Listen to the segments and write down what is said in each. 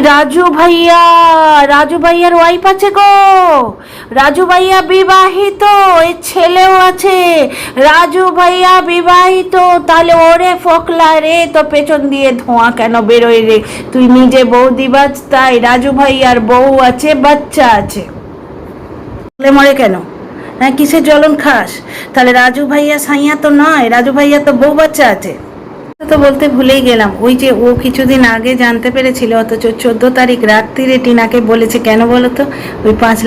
রাজু ভাইয়া, রাজু ভাইয়ার ওয়াইফ আছে গো। রাজু ভাইয়া বিবাহিত, এর ছেলেও আছে। রাজু ভাইয়া বিবাহিত, তাহলে ওরে ফোকলা রে, তো পেছন দিয়ে ধোঁয়া কেন বেরোয় রে? তুই নিজে বৌদি বাজ, তাই রাজু ভাইয়ার বউ আছে, বাচ্চা আছে, মরে কেন? হ্যাঁ, কিসের জ্বলন খাস? তাহলে রাজু ভাইয়া সাইয়া তো নয়, রাজু ভাইয়া তো বউ বাচ্চা আছে। তো বলতে ভুলেই গেলাম, ওই যে ও কিছুদিন আগে জানতে পেরেছিল, অথচ 14 তারিখ রাত্রিরে টিনাকে বলেছে কেন বলো তো? ওই 5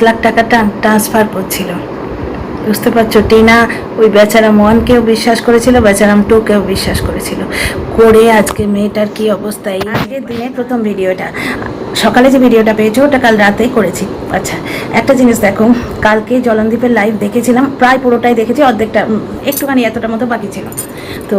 লাখ টাকাটা ট্রান্সফার করছিল। বুঝতে পারছো? টিনা ওই বেচারা মোহনকেও বিশ্বাস করেছিল, বেচারা টুকেও বিশ্বাস করেছিল, করে আজকে মেয়েটার কি অবস্থা। এই আগের দিনের প্রথম ভিডিওটা, সকালে যে ভিডিওটা পেয়েছো ওটা কাল রাতেই করেছি। আচ্ছা, একটা জিনিস দেখো, কালকে জলনদীপের লাইভ দেখেছিলাম, প্রায় পুরোটাই দেখেছি, অর্ধেকটা একটুখানি এতটা মতো বাকি ছিল, তো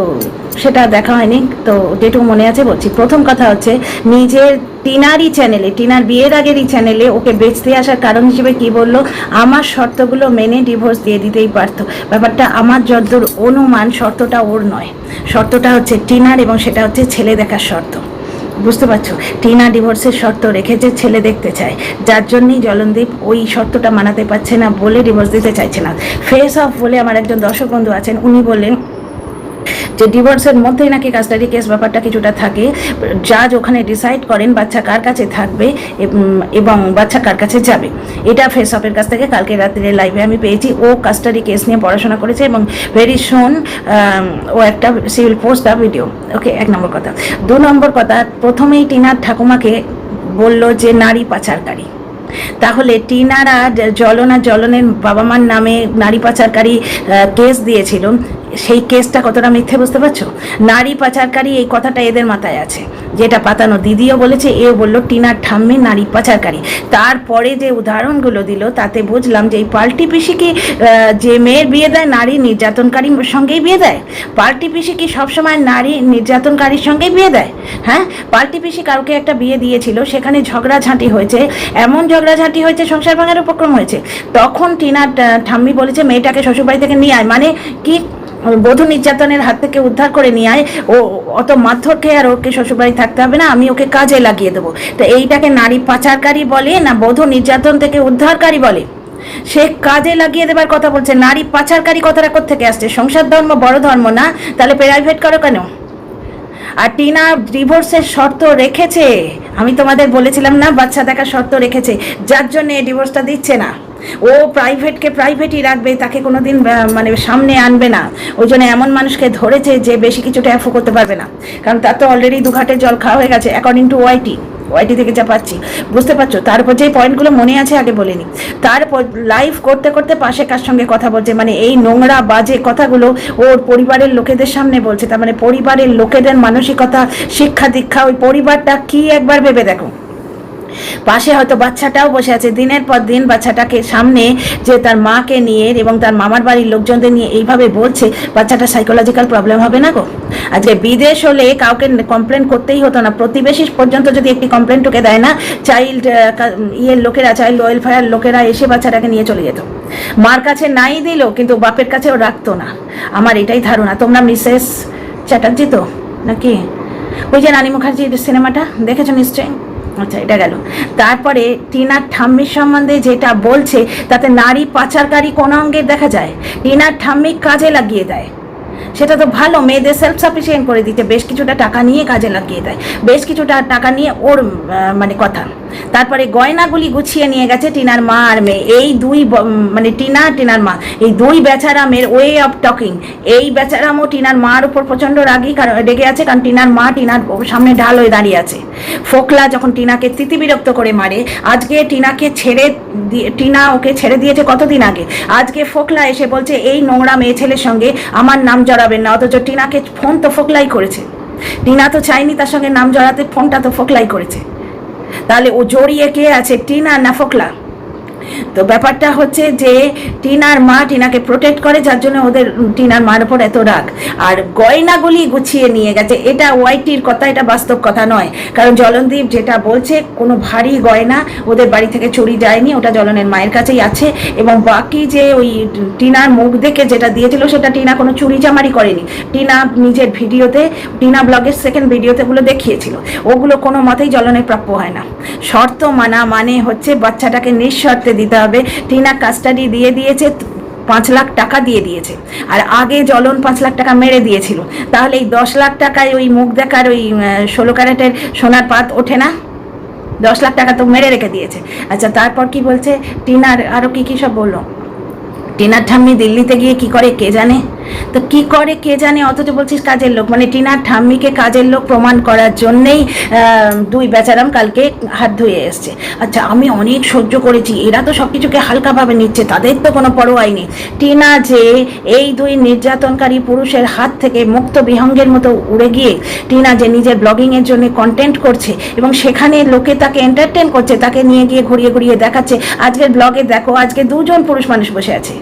সেটা দেখা হয়নি। তো যেটুকু মনে আছে বলছি। প্রথম কথা হচ্ছে, নিজের টিনারই চ্যানেলে, টিনার বিয়ের আগেরই চ্যানেলে ওকে বেচতে আসার কারণ হিসেবে কি বললো, আমার শর্তগুলো মেনে ডিভোর্স দিয়ে দিতেই পারতো। ব্যাপারটা আমার যতদূর অনুমান, শর্তটা ওর নয়, শর্তটা হচ্ছে টিনার, এবং সেটা হচ্ছে ছেলে দেখার শর্ত। বুঝতে পারছো? টিনা ডিভোর্সের শর্ত রেখেছে, ছেলে দেখতে চায়, যার জন্যই জলনদীপ ওই শর্তটা মানাতে পারছে না বলে ডিভোর্স দিতে চাইছে না। ফেস অফ বলে আমার একজন দর্শক বন্ধু আছেন, উনি বললেন যে ডিভোর্সের মধ্যেই নাকি কাস্টাডি কেস ব্যাপারটা কিছুটা থাকে, জাজ ওখানে ডিসাইড করেন বাচ্চা কার কাছে থাকবে এবং বাচ্চা কার কাছে যাবে। এটা ফেস অফের কাছ থেকে কালকে রাত্রে লাইভে আমি পেয়েছি। ও কাস্টাডি কেস নিয়ে পড়াশোনা করেছে এবং ভেরি সুন ও একটা সিভিল পোস্ট দা ভিডিও। ওকে, 1 নম্বর কথা। 2 নম্বর কথা, প্রথমেই টিনার ঠাকুমাকে বলল যে নারী পাচারকারী। তাহলে টিনারা জলনের বাবা মার নামে নারী পাচারকারী কেস দিয়েছিল, সেই কেসটা কতটা মিথ্যে বুঝতে পারছো? নারী পাচারকারী এই কথাটা এদের মাথায় আছে, যেটা পাতানো দিদিও বলেছে, এও বললো টিনার ঠাম্মি নারী পাচারকারী। তারপরে যে উদাহরণগুলো দিল তাতে বুঝলাম যে এই পাল্টি পিসি কি যে মেয়ের বিয়ে দেয় নারী নির্যাতনকারীর সঙ্গেই বিয়ে দেয়? পাল্টি পিসি কি সবসময় নারী নির্যাতনকারীর সঙ্গেই বিয়ে দেয়? হ্যাঁ, পাল্টি পিসি কাউকে একটা বিয়ে দিয়েছিল, সেখানে ঝগড়াঝাঁটি হয়েছে, এমন ঝগড়াঝাঁটি হয়েছে সংসার ভাঙার উপক্রম হয়েছে, তখন টিনার ঠাম্মি বলেছে মেয়েটাকে শ্বশুরবাড়ি থেকে নিয়ে আয়, মানে কি বধূ নির্যাতনের হাত থেকে উদ্ধার করে নিয়ে আয়, ও অত মারধর খেয়ে আর ওকে শ্বশুরবাড়ি থাকতে হবে না, আমি ওকে কাজে লাগিয়ে দেবো। তো এইটাকে নারী পাচারকারী বলে না বধূ নির্যাতন থেকে উদ্ধারকারী বলে? সে কাজে লাগিয়ে দেবার কথা বলছে। নারী পাচারকারী কথাটা কোত্থেকে আসছে? সংসার ধর্ম বড় ধর্ম না, তাহলে প্রাইভেট করো কেন? আর টিনা ডিভোর্সের শর্ত রেখেছে, আমি তোমাদের বলেছিলাম না, বাচ্চা দেখার শর্ত রেখেছে, যার জন্য এই ডিভোর্সটা দিচ্ছে না। ও প্রাইভেটকে প্রাইভেটই রাখবে, তাকে কোনোদিন মানে সামনে আনবে না। ওই জন্য এমন মানুষকে ধরেছে যে বেশি কিছুটা অ্যাফো করতে পারবে না, কারণ তার তো অলরেডি 2 ঘাটের জল খাওয়া হয়ে গেছে, অ্যাকর্ডিং টু ওয়াইটি থেকে যা পাচ্ছি। বুঝতে পারছো? তারপর যে পয়েন্টগুলো মনে আছে আগে বলিনি, তারপর লাইভ করতে করতে পাশে কার সঙ্গে কথা বলছে, মানে এই নোংরা বাজে কথাগুলো ওর পরিবারের লোকেদের সামনে বলছে। তার মানে পরিবারের লোকেদের মানসিকতা, শিক্ষা দীক্ষা, ওই পরিবারটা কি একবার ভেবে দেখো। পাশে হয়তো বাচ্চাটাও বসে আছে, দিনের পর দিন বাচ্চাটাকে সামনে যে তার মাকে নিয়ে এবং তার মামার বাড়ির লোকজনদের নিয়ে এইভাবে বলছে, বাচ্চাটা সাইকোলজিক্যাল প্রবলেম হবে না গো? আজকে বিদেশ হলে কাউকে কমপ্লেন করতেই হতো না, প্রতিবেশী পর্যন্ত যদি একটি কমপ্লেন টোকে দেয় না, চাইল্ড লোকেরা, চাইল্ড ওয়েলফেয়ার লোকেরা এসে বাচ্চাটাকে নিয়ে চলে যেত। মার কাছে নাই দিল, কিন্তু বাপের কাছেও রাখতো না। আমার এটাই ধারণা। তোমরা মিসেস চ্যাটার্জি তো নাকি, ওই যে রানী মুখার্জির সিনেমাটা দেখেছো নিশ্চয়ই? আচ্ছা, এটা গেল। তারপরে টিনার ঠাম্মির সম্বন্ধে যেটা বলছে, তাতে নারী পাচারকারী কোন অঙ্গের দেখা যায়? টিনার ঠাম্মি কাজে লাগিয়ে দেয়, সেটা তো ভালো, মেয়েদের সেলফ সাফিসিয়েন্ট করে দিতে বেশ কিছুটা টাকা নিয়ে কাজে লাগিয়ে দেয়, বেশ কিছুটা টাকা নিয়ে ওর মানে কথা। তারপরে গয়নাগুলি গুছিয়ে নিয়ে গেছে টিনার মা আর মেয়ে, এই দুই মানে টিনার মা, এই দুই বেচারামের ওয়ে অফ টকিং। এই বেচারামও টিনার মার উপর প্রচণ্ড রেগে আছে, কারণ টিনার মা টিনার সামনে ঢাল হয়ে দাঁড়িয়ে আছে। ফোকলা যখন টিনাকে তিতিবিরক্ত করে মারে, আজকে টিনা ওকে ছেড়ে দিয়েছে কতদিন আগে, আজকে ফোকলা এসে বলছে এই নোংরা মেয়ে ছেলের সঙ্গে আমার নাম জড়াবেন না, অথচ টিনাকে ফোন তো ফোকলাই করেছে। টিনা তো চাইনি তার সঙ্গে নাম জড়াতে, ফোনটা তো ফোকলাই করেছে। তাহলে ও জড়িয়ে কে আছে, টিনা না ফোকলা? তো ব্যাপারটা হচ্ছে যে টিনার মা টিনাকে প্রোটেক্ট করে, যার জন্য ওদের টিনার মার উপর এত রাগ। আর গয়নাগুলি গুছিয়ে নিয়ে গেছে, এটা ওয়াইটির কথা, এটা বাস্তব কথা নয়। কারণ জলনদীপ যেটা বলছে কোনো ভারী গয়না ওদের বাড়ি থেকে চুরি যায়নি, ওটা জলনের মায়ের কাছেই আছে। এবং বাকি যে ওই টিনার মুখ দেখে যেটা দিয়েছিল সেটা টিনা কোনো চুরি চামারি করেনি। টিনা নিজের ভিডিওতে, টিনা ব্লগের সেকেন্ড ভিডিওতে ওগুলো দেখিয়েছিল। ওগুলো কোনো মতেই জলনের প্রাপ্য হয় না। শর্ত মানা মানে হচ্ছে বাচ্চাটাকে নিঃশর্তে দিতে হবে। টিনা কাস্টাডি দিয়ে দিয়েছে, 5 লাখ টাকা দিয়ে দিয়েছে, আর আগে জলন 5 লাখ টাকা মেরে দিয়েছিল। তাহলে এই 10 লাখ টাকায় ওই মুখ দেখার ওই 16 ক্যারেটের সোনার পাত ওঠে না? 10 লাখ টাকা তো মেরে রেখে দিয়েছে। আচ্ছা, তারপর কি বলছে টিনার, আরও কি সব বললো। টিনার ঠাম্মি দিল্লিতে গিয়ে কি করে কে জানে, তো কি করে কে জানে, অথচ বলছিস কাজের লোক। মানে টিনার ঠাম্মিকে কাজের লোক প্রমাণ করার জন্যেই দুই বেচারাম কালকে হাত ধুয়ে এসছে। আচ্ছা, আমি অনেক সহ্য করেছি, এরা তো সব কিছুকে হালকাভাবে নিচ্ছে, তাদের তো কোনো পরোয়াই নেই। টিনা যে এই দুই নির্যাতনকারী পুরুষের হাত থেকে মুক্ত বিহঙ্গের মতো উড়ে গিয়ে টিনা যে নিজের ব্লগিংয়ের জন্য কন্টেন্ট করছে এবং সেখানে লোকে তাকে এন্টারটেন করছে, তাকে নিয়ে গিয়ে ঘুরিয়ে ঘুরিয়ে দেখাচ্ছে। আজকের ব্লগে দেখো, আজকে 2 জন পুরুষ মানুষ বসে আছে।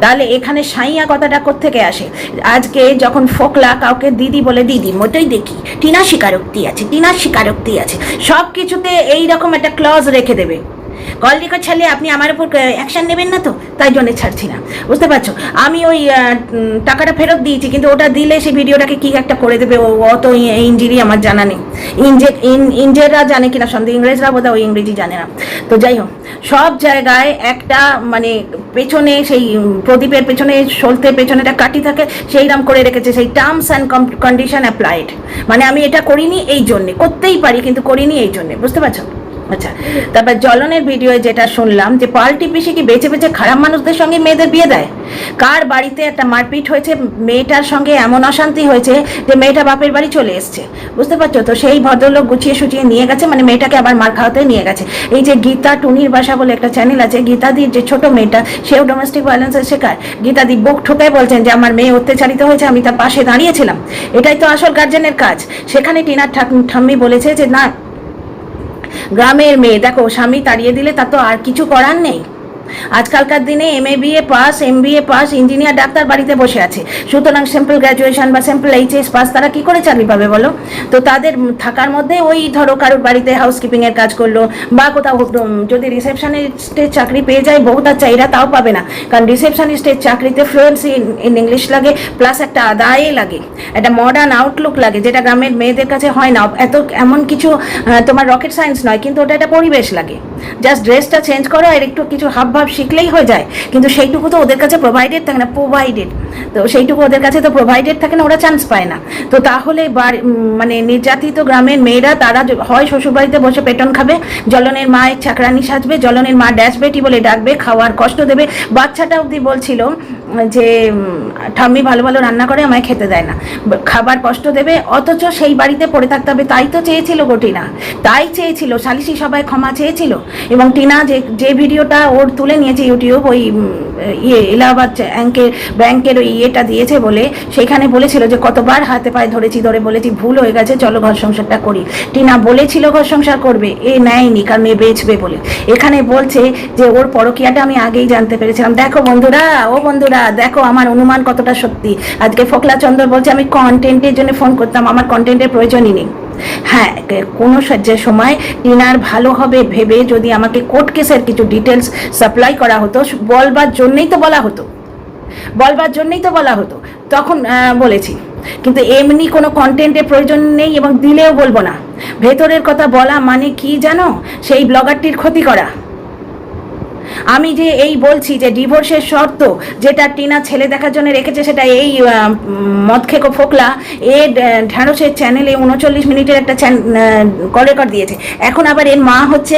তাহলে এখানে সাইয়া কথাটা কোত্থেকে আসে? আজকে যখন ফোকলা কাউকে দিদি বলে, দিদির মতোই দেখি, টিনার স্বীকারোক্তি আছে, টিনার স্বীকারোক্তি আছে, সব কিছুতে এইরকম একটা ক্লজ রেখে দেবে। কলরিকো ছেলে, আপনি আমার উপর অ্যাকশন নেবেন না তো, তাই জন্য ছাড়ছি না, বুঝতে পারছো? আমি ওই টাকাটা ফেরত দিয়েছি, কিন্তু ওটা দিলে সেই ভিডিওটাকে কি একটা করে দেবে, অত ইঞ্জিরি আমার জানা নেই। ইঞ্জেররা জানে কিনা সন্দেহ, ইংরেজরা বোধহয় ওই ইংরেজি জানে না। তো যাই হোক, সব জায়গায় একটা মানে পেছনে সেই প্রদীপের পেছনে সলতের পেছনে একটা কাঠি থাকে, সেইরকম করে রেখেছে, সেই টার্মস অ্যান্ড কন্ডিশন অ্যাপ্লাইড। মানে আমি এটা করিনি এই জন্যে, করতেই পারি কিন্তু করিনি এই জন্যে, বুঝতে পারছো? আচ্ছা, তারপর জলনের ভিডিও যেটা শুনলাম যে পাল্টি পিসি কি বেছে বেছে খারাপ মানুষদের সঙ্গে মেয়েদের বিয়ে দেয়। কার বাড়িতে একটা মারপিট হয়েছে, মেয়েটার সঙ্গে এমন অশান্তি হয়েছে যে মেয়েটা বাপের বাড়ি চলে এসছে, বুঝতে পারছো? তো সেই ভদ্রলোক গুছিয়ে সুচিয়ে নিয়ে গেছে, মানে মেয়েটাকে আবার মার খাওয়াতে নিয়ে গেছে। এই যে গীতা টুনির বাসা বলে একটা চ্যানেল আছে, গীতাদির যে ছোট মেয়েটা, সেও ডোমেস্টিক ভায়োলেন্সের শিকার। গীতাদি বুক ঠোকায় বলছেন যে আমার মেয়ে অত্যাচারিত হয়েছে, আমি তার পাশে দাঁড়িয়েছিলাম। এটাই তো আসল গার্জেনের কাজ। সেখানে টিনার ঠাম্মি বলেছে যে না, গ্রামের মেয়ে দেখো, স্বামী তাড়িয়ে দিলে তা তো আর কিছু করার নেই। আজকালকার দিনে MA BA pass, MBA pass, engineer, doctor বাড়িতে বসে আছে। সুতরাং সিম্পল গ্র্যাজুয়েশন বা সিম্পল HS পাস তারা কি করে চাকরি পাবে বলো? তো তাদের থাকার মধ্যে ওই ধরো কারোর বাড়িতে হাউসকিপিংয়ের কাজ করলো, বা কোথাও যদি রিসেপশনিস্টের চাকরি পেয়ে যায় বহুত আচ্ছা, এরা তাও পাবে না। কারণ রিসেপশনিস্টের চাকরিতে ফ্লুয়েন্সি ইন ইংলিশ লাগে, প্লাস একটা আদায় লাগে, একটা মডার্ন আউটলুক লাগে, যেটা গ্রামের মেয়েদের কাছে হয় না। এমন কিছু তোমার রকেট সায়েন্স নয়, কিন্তু ওটা একটা পরিবেশ লাগে। জাস্ট ড্রেসটা চেঞ্জ করো আর একটু কিছু হাবভাব শিখলেই হয়ে যায়, কিন্তু সেইটুকু তো ওদের কাছে প্রোভাইডেড থাকে না, তো সেইটুকু ওদের কাছে তো প্রোভাইডেড থাকে না, ওরা চান্স পায় না। তো তাহলে মানে নির্যাতিত গ্রামের মেয়েরা তারা হয় শ্বশুরবাড়িতে বসে পেটন খাবে, জলনের মায়ের চাকরানি সাজবে, জলনের মা ড্যাশ বেটি বলে ডাকবে, খাওয়ার কষ্ট দেবে। বাচ্চাটা অবধি বলছিল যে ঠাম্মি ভালো ভালো রান্না করে, আমায় খেতে দেয় না, খাবার কষ্ট দেবে, অথচ সেই বাড়িতে পড়ে থাকতে হবে। তাই তো চেয়েছিল গো টিনা, তাই চেয়েছিল, সালিশি সবাই ক্ষমা চেয়েছিল। এবং টিনা যে ভিডিওটা ওর তুলে নিয়েছে ইউটিউব, ওই এলাহাবাদ ব্যাংকের ওই ইয়েটা দিয়েছে বলে, সেখানে বলেছিল যে কতবার হাতে পায়ে ধরেছি, ধরে বলেছি ভুল হয়ে গেছে, চলো ঘর সংসারটা করি। টিনা বলেছিল ঘর সংসার করবে, এ নেয়নি, কারণ এ বেচবে বলে। এখানে বলছে যে ওর পরকীয়াটা আমি আগেই জানতে পেরেছিলাম। দেখো বন্ধুরা, বন্ধুরা দেখো আমার অনুমান কতটা সত্যি। আজকে ফোকলা চন্দর বলছে আমি কন্টেন্টের জন্য ফোন করতাম, আমার কন্টেন্টের প্রয়োজনই নেই। হ্যাঁ, কোনো যে সময় টিনার ভালো হবে ভেবে যদি আমাকে কোর্ট কেসের কিছু ডিটেলস সাপ্লাই করা হতো, বলবার জন্যই তো বলা হতো, তখন বলেছি। কিন্তু এমনি কোনো কন্টেন্টের প্রয়োজন নেই, এবং দিলেও বলবো না। ভেতরের কথা বলা মানে কি জানো? সেই ব্লগারটির ক্ষতি করা। আমি যে এই বলছি যে ডিভোর্সের শর্ত যেটা টিনা ছেলে দেখার জন্য রেখেছে, সেটা এই মদ খেকো ফোকলা এর ঢ্যাঁড়সের চ্যানেলে 39 মিনিটের একটা কল রেকর্ড দিয়েছে। এখন আবার এর মা হচ্ছে,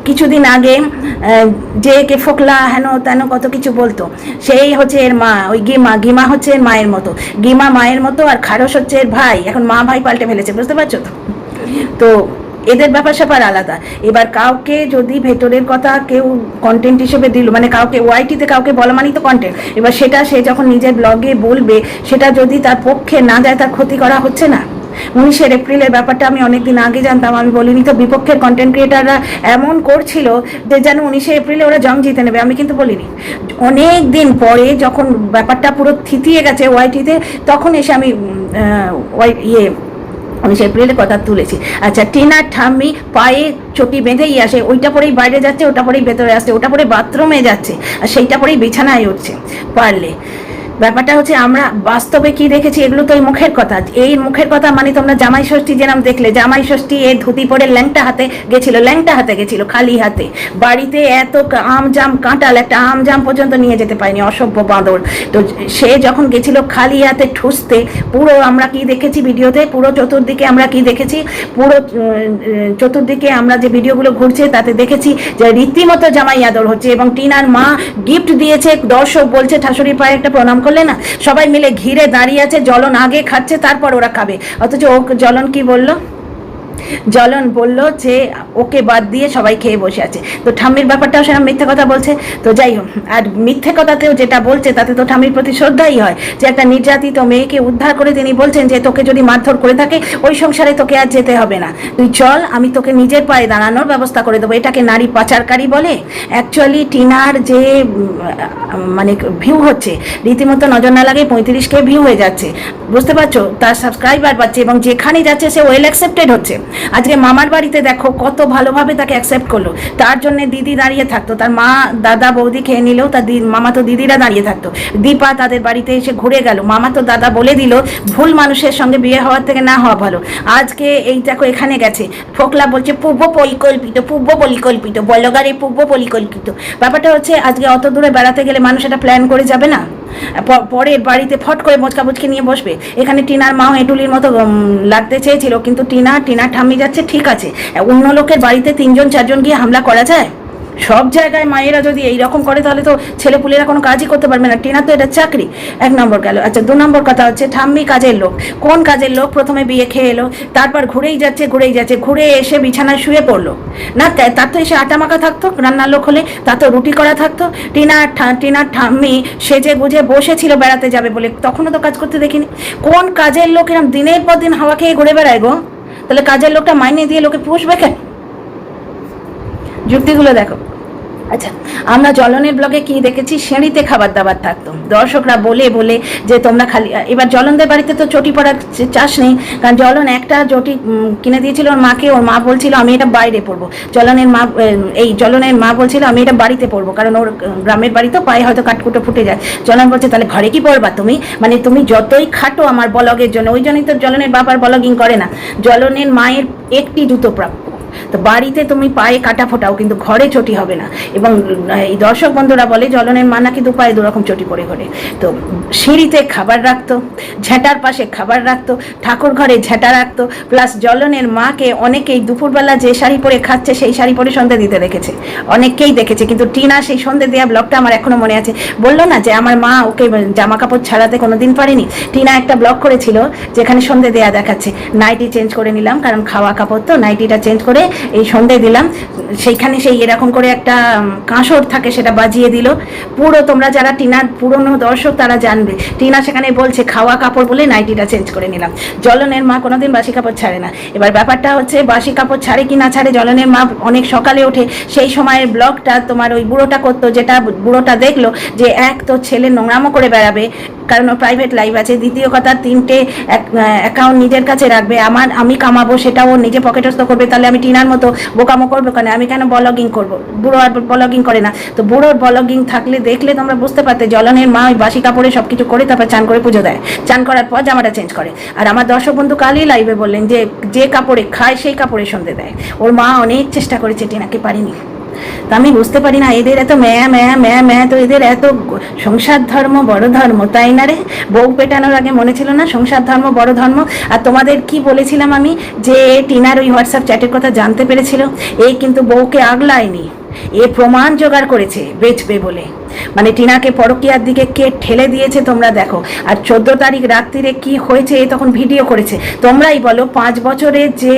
কিছুদিন আগে যে কে ফোকলা হেন তেন কত কিছু বলতো, সেই হচ্ছে এর মা, ওই গিমা হচ্ছে এর মায়ের মতো, গিমা মায়ের মতো, আর খারস হচ্ছে এর ভাই। এখন মা ভাই পাল্টে ফেলেছে, বুঝতে পারছো তো এদের ব্যাপার স্যাপার আলাদা। এবার কাউকে যদি ভেতরের কথা কেউ কন্টেন্ট হিসেবে দিল, মানে কাউকে ওয়াইটিতে কাউকে বলা মানেই তো কন্টেন্ট, এবার সেটা সে যখন নিজের ব্লগে বলবে, সেটা যদি তার পক্ষে না যায়, তার ক্ষতি করা হচ্ছে না। এপ্রিলের ব্যাপারটা আমি অনেকদিন আগে জানতাম, আমি বলিনি তো বিপক্ষের কন্টেন্ট ক্রিয়েটাররা এমন করছিল যে যেন 19 এপ্রিলে ওরা জং জিতে নেবে, আমি কিন্তু বলিনি। অনেক দিন পরে যখন ব্যাপারটা পুরো থিতিয়ে গেছে ওয়াইটিতে, তখন এসে আমি 19 এপ্রিলে কথা তুলেছি। আচ্ছা, টিনার ঠাম্মি পায়ে চটি বেঁধেই আসে, ওইটা পরেই বাইরে যাচ্ছে, ওটা পরেই ভেতরে আসছে, ওটা পরে বাথরুমে যাচ্ছে, আর সেইটা পরেই বিছানায় উঠছে। পারলে ব্যাপারটা হচ্ছে আমরা বাস্তবে কি দেখেছি, এগুলো তো এই মুখের কথা। এই মুখের কথা মানে তোমরা জামাই ষষ্ঠী যেরকম দেখলে, জামাই ষষ্ঠী এ ধুতি পরে ল্যাংটা হাতে গেছিল, খালি হাতে। বাড়িতে এত আম জাম কাঁটাল, একটা আম জাম পর্যন্ত নিয়ে যেতে পারেনি, অসভ্য বাঁদর। তো সে যখন গেছিল খালি হাতে ঠুসতে, পুরো আমরা কি দেখেছি ভিডিওতে, পুরো চতুর্দিকে আমরা কি দেখেছি, পুরো চতুর্দিকে আমরা যে ভিডিওগুলো ঘুরছে তাতে দেখেছি যে রীতিমতো জামাই আদর হচ্ছে। এবং টিনার মা গিফট দিয়েছে, দর্শক বলছে ঠাসুরি পায়ে একটা প্রণাম করলে না, সবাই মিলে ঘিরে দাঁড়িয়ে আছে, জ্বলন আগে খাচ্ছে তারপর ওরা খাবে। অথচ ও জ্বলন কি বললো, জ্বলন বলল যে ওকে বাদ দিয়ে সবাই খেয়ে বসে আছে। তো ঠাম্মির ব্যাপারটাও সেরকম মিথ্যে কথা বলছে। তো যাই হোক, আর মিথ্যে কথাতেও যেটা বলছে তাতে তো ঠাম্মির প্রতি শ্রদ্ধাই হয়, যে একটা নির্যাতিত মেয়েকে উদ্ধার করে তিনি বলছেন যে তোকে যদি মারধর করে থাকে ওই সংসারে তোকে আর যেতে হবে না, তুই চল, আমি তোকে নিজের পায়ে দাঁড়ানোর ব্যবস্থা করে দেবো। এটাকে নারী পাচারকারী বলে? অ্যাকচুয়ালি টিনার যে মানে ভিউ হচ্ছে, রীতিমতো নজর না লাগে 35K ভিউ হয়ে যাচ্ছে, বুঝতে পারছো, তার সাবস্ক্রাইবার পাচ্ছে, এবং যেখানে যাচ্ছে সে ওয়েল অ্যাকসেপ্টেড হচ্ছে। আজকে মামার বাড়িতে দেখো কত ভালোভাবে তাকে অ্যাকসেপ্ট করলো, তার জন্য দিদি দাঁড়িয়ে থাকতো, তার মা দাদা বৌদি খেয়ে নিলেও তার মামা তো দিদিরা দাঁড়িয়ে থাকতো। দীপা তাদের বাড়িতে এসে ঘুরে গেল, মামা তো দাদা বলে দিল ভুল মানুষের সঙ্গে বিয়ে হওয়ার থেকে না হওয়া ভালো। আজকে এই দেখো এখানে গেছে, ফোকলা বলছে পূর্ব পরিকল্পিত বলগারে পূর্ব পরিকল্পিত। ব্যাপারটা হচ্ছে আজকে অত দূরে বেড়াতে গেলে মানুষ এটা প্ল্যান করে যাবে না, পরের বাড়িতে ফট করে মোচকা মুচকি নিয়ে বসবে। এখানে টিনার মাও এঁটুলির মতো লাগতে চেয়েছিল, কিন্তু টিনা ঠাম্মি যাচ্ছে, ঠিক আছে। অন্য লোকের বাড়িতে 3-4জন গিয়ে হামলা করা যায়? সব জায়গায় মায়েরা যদি এইরকম করে তাহলে তো ছেলেপুলেরা কোনো কাজই করতে পারবে না। টিনার তো এটা চাকরি, 1 নম্বর গেল। আচ্ছা, 2 নম্বর কথা হচ্ছে ঠাম্মি কাজের লোক। কোন কাজের লোক? প্রথমে বিয়ে খেয়ে এলো, তারপর ঘুরে এসে বিছানায় শুয়ে পড়লো না, তার তো এসে আটা মাখা থাকতো, রান্নার লোক হলে তার তো রুটি করা থাকতো। টিনার ঠাম্মি সেজে গুজে বসেছিল বেড়াতে যাবে বলে, তখনও তো কাজ করতে দেখিনি। কোন কাজের লোক এরকম দিনের পর দিন হাওয়া খেয়ে ঘুরে বেড়ায় গো? তাহলে কাজের লোকটা মাইনে দিয়ে লোকে পুষবে কেন? যুক্তিগুলো দেখো। আচ্ছা, আমরা জ্বলনের ব্লগে কি দেখেছি, সিঁড়িতে খাবার দাবার থাকতো, দর্শকরা বলে বলে যে তোমরা খালি। এবার জ্বলনদের বাড়িতে তো চটি পড়ার চাষ নেই, কারণ জ্বলন একটা চটি কিনে দিয়েছিল ওর মাকে, ওর মা বলছিল আমি এটা বাইরে পরবো। জ্বলনের মা বলছিল আমি এটা বাড়িতে পরবো, কারণ ওর গ্রামের বাড়ি তো পায়ে হয়তো কাটকুটো ফুটে যায়। জ্বলন বলছে তাহলে ঘরে কি পরবা তুমি, মানে তুমি যতই খাটো আমার ব্লগের জন্য। ওই জন্যই তো জ্বলনের বাবার ব্লগিং করে না। জ্বলনের মায়ের একটি জুতো প্রাপ্য, তো বাড়িতে তুমি পায়ে কাটা ফোটাও, কিন্তু ঘরে চটি হবে না। এবং এই দর্শক বন্ধুরা বলে জ্বলনের মা নাকি 2 পায়ে 2 রকম চটি পরে ঘরে। তো সিঁড়িতে খাবার রাখতো, ঝ্যাঁটার পাশে খাবার রাখতো, ঠাকুর ঘরে ঝ্যাঁটা রাখতো, প্লাস জ্বলনের মাকে অনেকেই দুপুরবেলা যে শাড়ি পরে খাচ্ছে সেই শাড়ি পরে সন্ধে দিতে দেখেছে, অনেককেই দেখেছে। কিন্তু টিনা সেই সন্ধে দেওয়া ব্লগটা আমার এখনো মনে আছে। বললো না যে আমার মা ওকে জামা কাপড় ছাড়াতে কোনোদিন পারেনি। টিনা একটা ব্লগ করেছিল যেখানে সন্ধে দেওয়া দেখাচ্ছে, নাইটি চেঞ্জ করে নিলাম, কারণ খাওয়া কাপড় তো, নাইটিটা চেঞ্জ করে এই সন্ধে দিলাম, সেইখানে সেই এরকম করে একটা কাঁসর থাকে সেটা বাজিয়ে দিল। পুরো তোমরা যারা টিনার পুরনো দর্শক তারা জানবে, টিনা সেখানে বলছে খাওয়া কাপড় বলে নাইটিটা চেঞ্জ করে নিলাম। জ্বলনের মা কোনোদিন বাসি কাপড় ছাড়ে না। এবার ব্যাপারটা হচ্ছে বাসি কাপড় ছাড়ে কি না ছাড়ে, জ্বলনের মা অনেক সকালে ওঠে, সেই সময়ের ব্লগটা তোমার ওই বুড়োটা করতো, যেটা বুড়োটা দেখলো যে এক তো ছেলে নোংরামো করে বেড়াবে, কারণ ওর প্রাইভেট লাইফ আছে, দ্বিতীয় কথা 3টে অ্যাকাউন্ট নিজের কাছে রাখবে, আমি কামাবো সেটাও নিজে পকেটস্থ করবে, তাহলে আমি টিনার মতো বোকামো করবো কেন, আমি কেন ব্লগিং করবো? বুড়ো আর ব্লগিং করে না। তো বুড়োর ব্লগিং থাকলে দেখলে তোমরা বুঝতে পারতে জ্বলনের মা ওই বাসি কাপড়ে সব কিছু করে তারপর চান করে পুজো দেয়, চান করার পর জামাটা চেঞ্জ করে। আর আমার দর্শক বন্ধু কালই লাইভে বললেন যে যে কাপড়ে খায় সেই কাপড়ে সন্ধে দেয়। ওর মা অনেক চেষ্টা করেছে, টিনাকে পারিনি। তা আমি বুঝতে পারি না এদের এত ম্যা, তো এদের এত সংসার ধর্ম বড় ধর্ম, তাই না রে? বউ পেটানোর আগে মনে ছিল না সংসার ধর্ম বড় ধর্ম? আর তোমাদের কি বলেছিলাম আমি, যে টিনার ওই হোয়াটসঅ্যাপ চ্যাটের কথা জানতে পেরেছিল, এই কিন্তু বউকে আগলায়নি, এ প্রমাণ জোগাড় করেছে বেচবে বলে। মানে টিনাকে পরকীয়ার দিকে কে ঠেলে দিয়েছে তোমরা দেখো। আর 14 তারিখ রাত্রিরে কি হয়েছে এ তখন ভিডিও করেছে। তোমরাই বলো 5 বছরের যে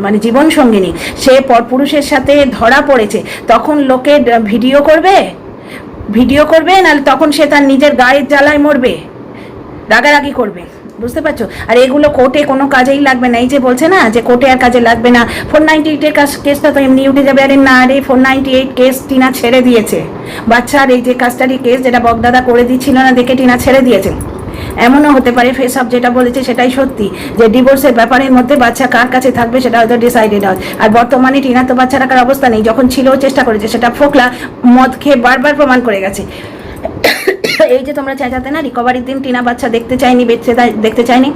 মানে জীবন সঙ্গিনী সে পরপুরুষের সাথে ধরা পড়েছে, তখন লোকে ভিডিও করবে, নাহলে তখন সে তার নিজের গায়ের জ্বালায় মরবে, রাগারাগি করবে। বুঝতে পারছো? আর এগুলো কোর্টে কোনো কাজেই লাগবে না। এই যে বলছে না যে কোর্টে আর কাজে লাগবে না, 498-এর কেসটা তো এমনি উঠে যাবে। আরে না রে, 498 কেস টিনা ছেড়ে দিয়েছে। বাচ্চার এই যে কাস্টাডি কেস যেটা বগদাদা করে দিচ্ছিল না দেখে টিনা ছেড়ে দিয়েছে। এমনও হতে পারে ফেসআপ যেটা বলেছে সেটাই সত্যি, যে ডিভোর্সের ব্যাপারের মধ্যে বাচ্চা কার কাছে থাকবে সেটা হয়তো ডিসাইডেড হয়। আর বর্তমানে টিনা তো বাচ্চা রাখার অবস্থা নেই, যখন ছিল চেষ্টা করেছে, সেটা ফোকলা মদ খেয়ে বারবার প্রমাণ করে গেছে। এই যে তোমরা চেঁচাতে না রিকভারির দিন টিনা বাচ্চা দেখতে চায়নি, দেখতে চায়নি,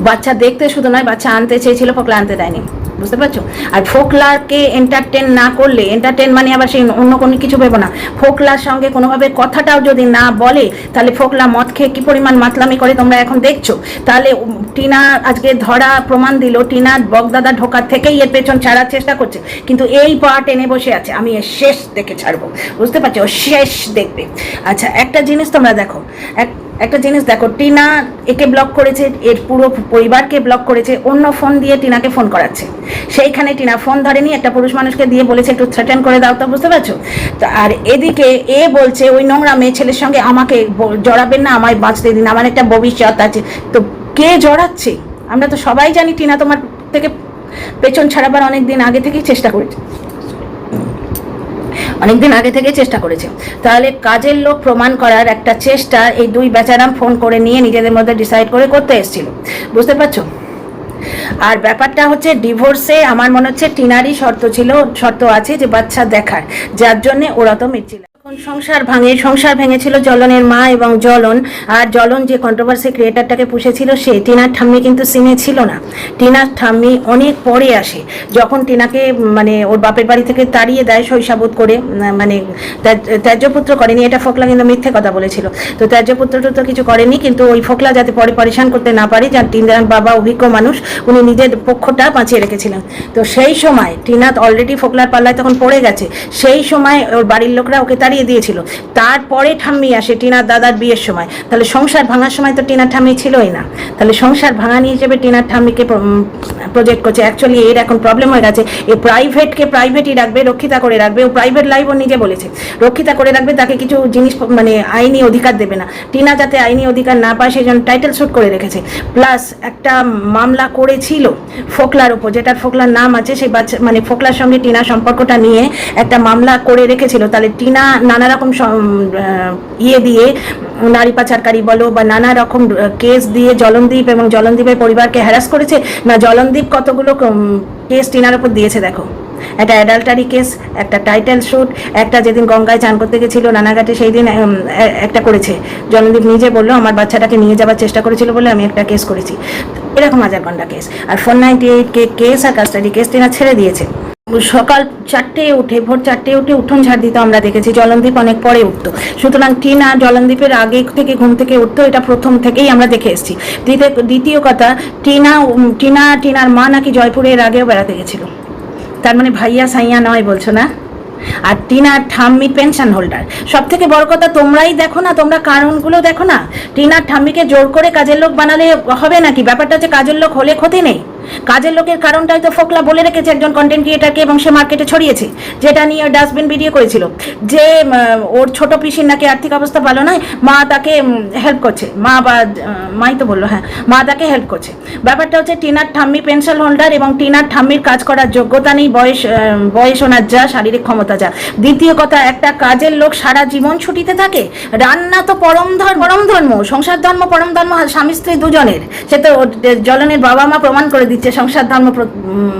বাচ্চা দেখতে শুধু নয় বাচ্চা আনতে চেয়েছিল, ফোকলা আনতে দেয়নি। বুঝতে পারছো? আর ফোকলাকে এন্টারটেন না করলে, এন্টারটেন মানে আবার সেই অন্য কোনো কিছু ভেবো না, ফোকলার সঙ্গে কোনোভাবে কথাটাও যদি না বলে, তাহলে ফোকলা মদ খেয়ে কী পরিমাণ মাতলামি করে তোমরা এখন দেখছো। তাহলে টিনা আজকে ধরা প্রমাণ দিল, টিনা বগদাদা ঢোকার থেকেই এর পেছন ছাড়ার চেষ্টা করছে, কিন্তু এই পার্ট এনে বসে আছে, আমি এর শেষ দেখে ছাড়বো। বুঝতে পারছো? ও শেষ দেখবে। আচ্ছা, একটা জিনিস তোমরা দেখো, একটা জিনিস দেখো, টিনা একে ব্লক করেছে, এর পুরো পরিবারকে ব্লক করেছে, অন্য ফোন দিয়ে টিনাকে ফোন করাচ্ছে। সেইখানে টিনা ফোন ধরেনি, একটা পুরুষ মানুষকে দিয়ে বলেছে একটু থ্রেটেন করে দাও তো। বুঝতে পারছো? তো আর এদিকে এ বলছে ওই নোংরা মেয়ে ছেলের সঙ্গে আমাকে জড়াবেন না, আমায় বাঁচতে দিন, আমার একটা ভবিষ্যৎ আছে। তো কে জড়াচ্ছে? আমরা তো সবাই জানি টিনা তোমার থেকে পেছন ছাড়াবার অনেক দিন আগে থেকেই চেষ্টা করেছে, অনেকদিন আগে থেকে চেষ্টা করেছে। তাহলে কাজের লোক প্রমাণ করার একটা চেষ্টা এই দুই বেচারাম ফোন করে নিয়ে নিজেদের মধ্যে ডিসাইড করে করতে এসেছিল। বুঝতে পারছো? আর ব্যাপারটা হচ্ছে ডিভোর্সে আমার মনে হচ্ছে টিনারই শর্ত আছে যে বাচ্চা দেখার, যার জন্যে ওরা তো মিটছিল। সংসার ভেঙেছিল জলনের মা এবং জ্বলন। আর জ্বলন যে কন্ট্রোভার্সি ক্রিয়েটারটাকে পুষেছিল সে, টিনার ঠাম্মি কিন্তু সিনে ছিল না। টিনার ঠাম্মি অনেক পরে আসে, যখন টিনাকে মানে ওর বাপের বাড়ি থেকে তাড়িয়ে দেয় শৈশাবোধ করে, মানে ত্যাজ্যপুত্র করেনি, এটা ফোকলা কিন্তু মিথ্যে কথা বলেছিল। তো ত্যাজ্যপুত্র তো কিছু করেনি, কিন্তু ওই ফোকলা যাতে পরে পরেশান করতে না পারে, যার টিনার বাবা অভিজ্ঞ মানুষ, উনি নিজের পক্ষটা বাঁচিয়ে রেখেছিলেন। তো সেই সময় টিনা অলরেডি ফোকলার পাল্লায় তখন পড়ে গেছে, সেই সময় ওর বাড়ির লোকরা ওকে তাড়িয়ে দিয়েছিল। তারপরে ঠাম্মি আসে টিনার দাদার বিয়ের সময়। তাহলে সংসার ভাঙার সময় তো টিনার ঠাম্মি ছিলই না। তাহলে সংসার ভাঙানি হিসেবে টিনার ঠাম্মিকে প্রজেক্ট করছে। অ্যাকচুয়ালি এর এখন প্রবলেম হয়ে গেছে, এই প্রাইভেটকে প্রাইভেটই রাখবে, রক্ষিতা করে রাখবে। ও প্রাইভেট লাইফ ও নিজে বলেছে রক্ষিতা করে রাখবে, তাকে কিছু জিনিস মানে আইনি অধিকার দেবে না। টিনা যাতে আইনি অধিকার না পায় সেই জন্য টাইটেল শুট করে রেখেছে। প্লাস একটা মামলা করেছিল ফোকলার উপর, যেটার ফোকলার নাম আছে, সেই বাচ্চা মানে ফোকলার সঙ্গে টিনা সম্পর্কটা নিয়ে একটা মামলা করে রেখেছিল। তাহলে টিনা নানা রকম ইয়ে দিয়ে, নারী পাচারকারী বলো বা নানা রকম কেস দিয়ে জলনদীপ এবং জলনদীপের পরিবারকে হ্যারাস করেছে না। জলনদীপ কতগুলো কেস টিনার উপর দিয়েছে দেখো, একটা অ্যাডাল্টারি কেস, একটা টাইটেল শুট, একটা যেদিন গঙ্গায় চান করতে গেছিল রানাঘাটে সেই দিন একটা করেছে। জলনদীপ নিজে বললো আমার বাচ্চাটাকে নিয়ে যাওয়ার চেষ্টা করেছিল বলে আমি একটা কেস করেছি। এরকম 1000 ঘন্টা কেস। আর 498 কেস আর কাস্টাডি কেস টিনা ছেড়ে দিয়েছে। সকাল 4টে উঠে, ভোর 4টে উঠে উঠোন ঝাড় দিতে আমরা দেখেছি। জলনদীপ অনেক পরে উঠতো, সুতরাং টিনা জলনদীপের আগে থেকে ঘুম থেকে উঠতো, এটা প্রথম থেকেই আমরা দেখে এসেছি। দ্বিতীয় কথা, টিনার মা নাকি জয়পুরের আগেও বেড়াতে গেছিল। তার মানে ভাইয়া সাইয়া নয় বলছো না? আর টিনার ঠাম্মি পেনশন হোল্ডার। সব থেকে বড় কথা, তোমরাই দেখো না, তোমরা কারণগুলো দেখো না। টিনার ঠাম্মিকে জোর করে কাজের লোক বানালে হবে নাকি? ব্যাপারটা হচ্ছে কাজের লোক হলে ক্ষতি নেই। কাজের লোকের কারণটাই তো ফোকলা বলে রেখেছে একজন কন্টেন্ট ক্রিয়েটারকে, এবং সে মার্কেটে ছড়িয়েছে, যেটা নিয়ে ডাস্টবিন ভিডিও করেছিল, যে ওর ছোট পিসির নাকি আর্থিক অবস্থা ভালো নয়, মা তাকে হেল্প করছে, মাই তো বললো, হ্যাঁ মা তাকে হেল্প করছে। ব্যাপারটা হচ্ছে টিনার ঠাম্মি পেনশন হোল্ডার, এবং টিনার ঠাম্মির কাজ করার যোগ্যতা নেই, বয়স ওনার যা, শারীরিক ক্ষমতা যা। দ্বিতীয় কথা, একটা কাজের লোক সারা জীবন ছুটিতে থাকে। রান্না তো পরম ধর্ম, সংসার ধর্ম পরম ধর্ম, স্বামী স্ত্রী দুজনের। সে তো জলনের বাবা মা প্রমাণ করে দিচ্ছে সংসার ধর্ম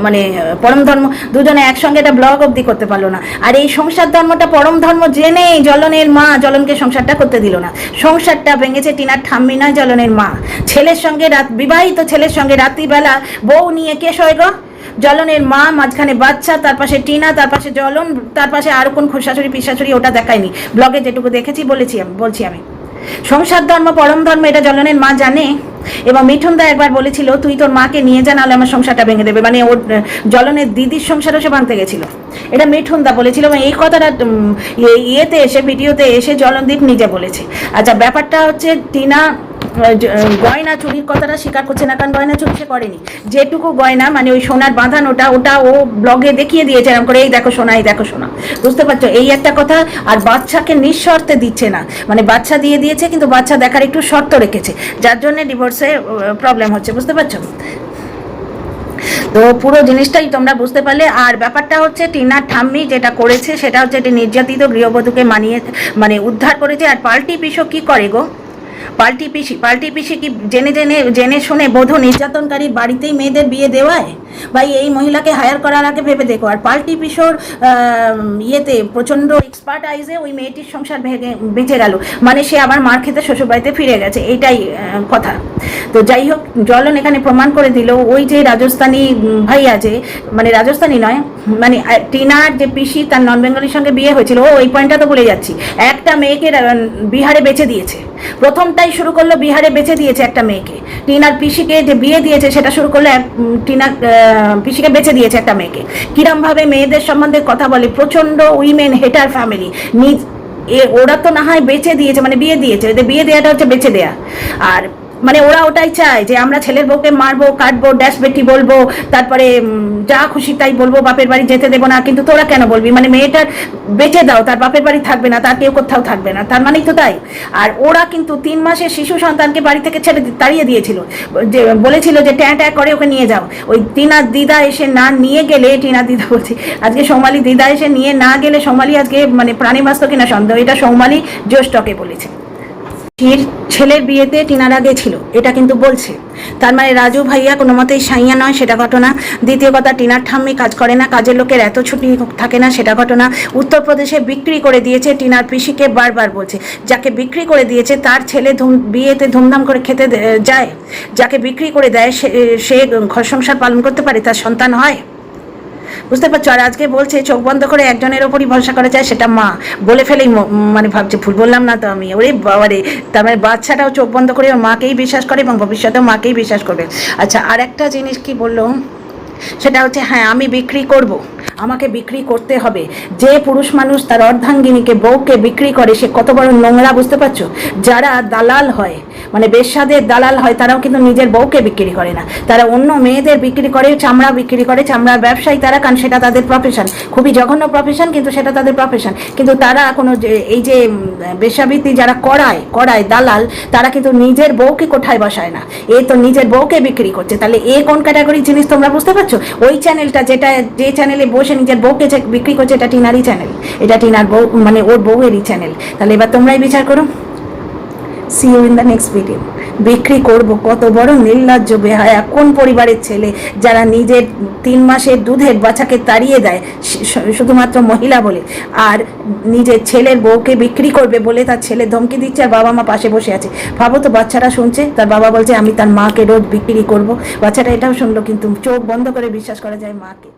মানে পরম ধর্ম, দুজনে একসঙ্গে একটা ব্লগ অবধি করতে পারলো না। আর এই সংসার ধর্মটা পরম ধর্ম জেনে জলনের মা জলনকে সংসারটা করতে দিল না। সংসারটা ভেঙেছে টিনার ঠাম্মি নয়, জলনের মা। ছেলের সঙ্গে বিবাহিত ছেলের সঙ্গে রাত্রিবেলা বউ নিয়ে কে শোয় গো? জলনের মা, মাঝখানে বাচ্চা, তার পাশে টিনা, তার পাশে জলন, তার পাশে আর কোন খুশাশুড়ি পিসাশুড়ি, ওটা দেখায়নি ব্লগে, যেটুকু দেখেছি বলছি আমি। সংসার ধর্ম পরম ধর্ম এটা জলনের মা জানে। এবং মিঠুন দা একবার বলেছিল তুই তোর মাকে নিয়ে যা, নাহলে আমার সংসারটা ভেঙে দেবে, মানে ওর জলনের দিদির সংসারও সে ভাঙতে গেছিল, এটা মিঠুন দা বলেছিল। এবং এই কথাটা ভিডিওতে এসে জলনদীপ নিজে বলেছে। আচ্ছা, ব্যাপারটা হচ্ছে টিনা গয়না চুরির কথাটা স্বীকার করছে না, কারণ গয়না চুরি সে করেনি। যেটুকু গয়না মানে ওই সোনার বাঁধানোটা, ওটা ও ব্লগে দেখিয়ে দিয়েছে এরকম করে, এই দেখো সোনা, এই দেখো সোনা, বুঝতে পারছো, এই একটা কথা। আর বাচ্চাকে নিঃশর্তে দিচ্ছে না, মানে বাচ্চা দিয়ে দিয়েছে কিন্তু বাচ্চা দেখার একটু শর্ত রেখেছে, যার জন্য ডিভোর্সে প্রবলেম হচ্ছে, বুঝতে পারছো। তো পুরো জিনিসটাই তোমরা বুঝতে পারলে। আর ব্যাপারটা হচ্ছে টিনার ঠাম্মি যেটা করেছে সেটা হচ্ছে এটি নির্যাতিত গৃহবধূকে মানে উদ্ধার করেছে। আর পাল্টি পিসো কি করে গো, পাল্টি পিসি কি জেনে শুনে বধূ নির্যাতনকারী বাড়িতেই মেয়েদের বিয়ে দেওয়ায়? ভাই এই মহিলাকে হায়ার করার আগে ভেবে দেখো। আর পাল্টি পিসোর ইয়েতে প্রচণ্ড এক্সপার্ট আইজে ওই মেয়েটির সংসার বেঁচে গেল, মানে সে আবার মার খেতে শ্বশুরবাড়িতে ফিরে গেছে, এইটাই কথা। তো যাই হোক, জ্বলন এখানে প্রমাণ করে দিল ওই যে রাজস্থানী ভাইয়া, যে মানে রাজস্থানী নয়, মানে টিনার যে পিসি তার নন বেঙ্গলির সঙ্গে বিয়ে হয়েছিল, ওই পয়েন্টটা তো বলে যাচ্ছি, একটা মেয়েকে বিহারে বেচে দিয়েছে। প্রথমটাই শুরু করলো বিহারে বেচে দিয়েছে একটা মেয়েকে, টিনার পিসিকে যে বিয়ে দিয়েছে সেটা শুরু করলো টিনার পিসিকে বেচে দিয়েছে একটা মেয়েকে। কিরমভাবে মেয়েদের সম্বন্ধে কথা বলে, প্রচণ্ড উইমেন হেটার ফ্যামিলি। ওরা তো না হয় বেচে দিয়েছে, মানে বিয়ে দিয়েছে, বিয়ে দেওয়াটা হচ্ছে বেচে দেয়া। আর মানে ওরা ওটাই চায় যে আমরা ছেলের বউকে মারবো, কাটবো, ড্যাশ বেটি বলবো, তারপরে যা খুশি তাই বলবো, বাপের বাড়ি যেতে দেবো না। কিন্তু তোরা কেন বলবি, মানে মেয়েটার বেঁচে দাও, তার বাপের বাড়ি থাকবে না, তার কেউ কোথাও থাকবে না, তার মানেই তো তাই। আর ওরা কিন্তু 3 মাসের শিশু সন্তানকে বাড়ি থেকে তাড়িয়ে দিয়েছিল, যে বলেছিল যে ট্যাঁ ট্যাঁ করে ওকে নিয়ে যাও। ওই টিনার দিদা এসে না নিয়ে গেলে, টিনার দিদা বলছি আজকে সৌমালি দিদা এসে নিয়ে না গেলে সৌমালি আজকে মানে প্রাণী বাঁচত কিনা সন্দেহ, এটা সৌমালি জ্যেষ্ঠকে বলেছে। ছেলের বিয়েতে টিনার আগে ছিল, এটা কিন্তু বলছে। তার মানে রাজু ভাইয়া কোনো মতেই সাইয়া নয়, সেটা ঘটনা। দ্বিতীয় কথা, টিনার ঠাম্মি কাজ করে না, কাজের লোকের এত ছুটি থাকে না, সেটা ঘটনা। উত্তরপ্রদেশে বিক্রি করে দিয়েছে টিনার পিসিকে, বারবার বলছে। যাকে বিক্রি করে দিয়েছে তার ছেলে বিয়েতে ধুমধাম করে খেতে যায়, যাকে বিক্রি করে দেয় সে ঘর সংসার পালন করতে পারে, তার সন্তান হয়, বুঝতে পারছো। আর আজকে বলছে চোখ বন্ধ করে একজনের ওপরই ভরসা করা যায়, সেটা মা। বলে ফেলেই মানে ভাবছে ভুল বললাম না তো আমি, ওরে বাবারে। তার মানে বাচ্চাটাও চোখ বন্ধ করে ওর মাকেই বিশ্বাস করে এবং ভবিষ্যতেও মাকেই বিশ্বাস করবে। আচ্ছা, আর একটা জিনিস কি বললো, সেটা হচ্ছে হ্যাঁ আমি বিক্রি করব, আমাকে বিক্রি করতে হবে। যে পুরুষ মানুষ তার অর্ধাঙ্গিনীকে বউকে বিক্রি করে সে কত বড় নোংরা, বুঝতে পারছো। যারা দালাল হয়, মানে বেশ্যাদের দালাল হয়, তারাও কিন্তু নিজের বউকে বিক্রি করে না, তারা অন্য মেয়েদের বিক্রি করে, চামড়া বিক্রি করে, চামড়ার ব্যবসায়ী তারা, কারণ সেটা তাদের প্রফেশন, খুবই জঘন্য প্রফেশন, কিন্তু সেটা তাদের প্রফেশন। কিন্তু তারা কোনো এই যে বেশ্যাবৃত্তি যারা করায় দালাল, তারা কিন্তু নিজের বউকে কোঠায় বসায় না, এ তো নিজের বউকে বিক্রি করছে। তাহলে এ কোন ক্যাটাগরির জিনিস তোমরা বুঝতে পারছো। ওই চ্যানেলটা যে চ্যানেলে বসে নিজের বউকে বিক্রি করছে, এটা টিনারই চ্যানেল, এটা টিনার বউ মানে ওর বউয়েরই চ্যানেল। তাহলে এবার তোমরাই বিচার করো। See you in the next video. বিক্রি করব, কত বড় নির্লজ্জ বেহায়া কোন পরিবারের ছেলে যারা নিজের 3 মাসের দুধের বাচ্চাকে তাড়িয়ে দেয় শুধুমাত্র মহিলা বলে, আর নিজের ছেলের বউকে বিক্রি করবে বলে তার ছেলে ধমকি দিচ্ছে, আর বাবা মা পাশে বসে আছে। ভাবো তো, বাচ্চারা শুনছে, তার বাবা বলছে আমি তার মাকে রোজ বিক্রি করব। বাচ্চাটা এটাও শুনলো, কিন্তু চোখ বন্ধ করে বিশ্বাস করা যায় মাকে।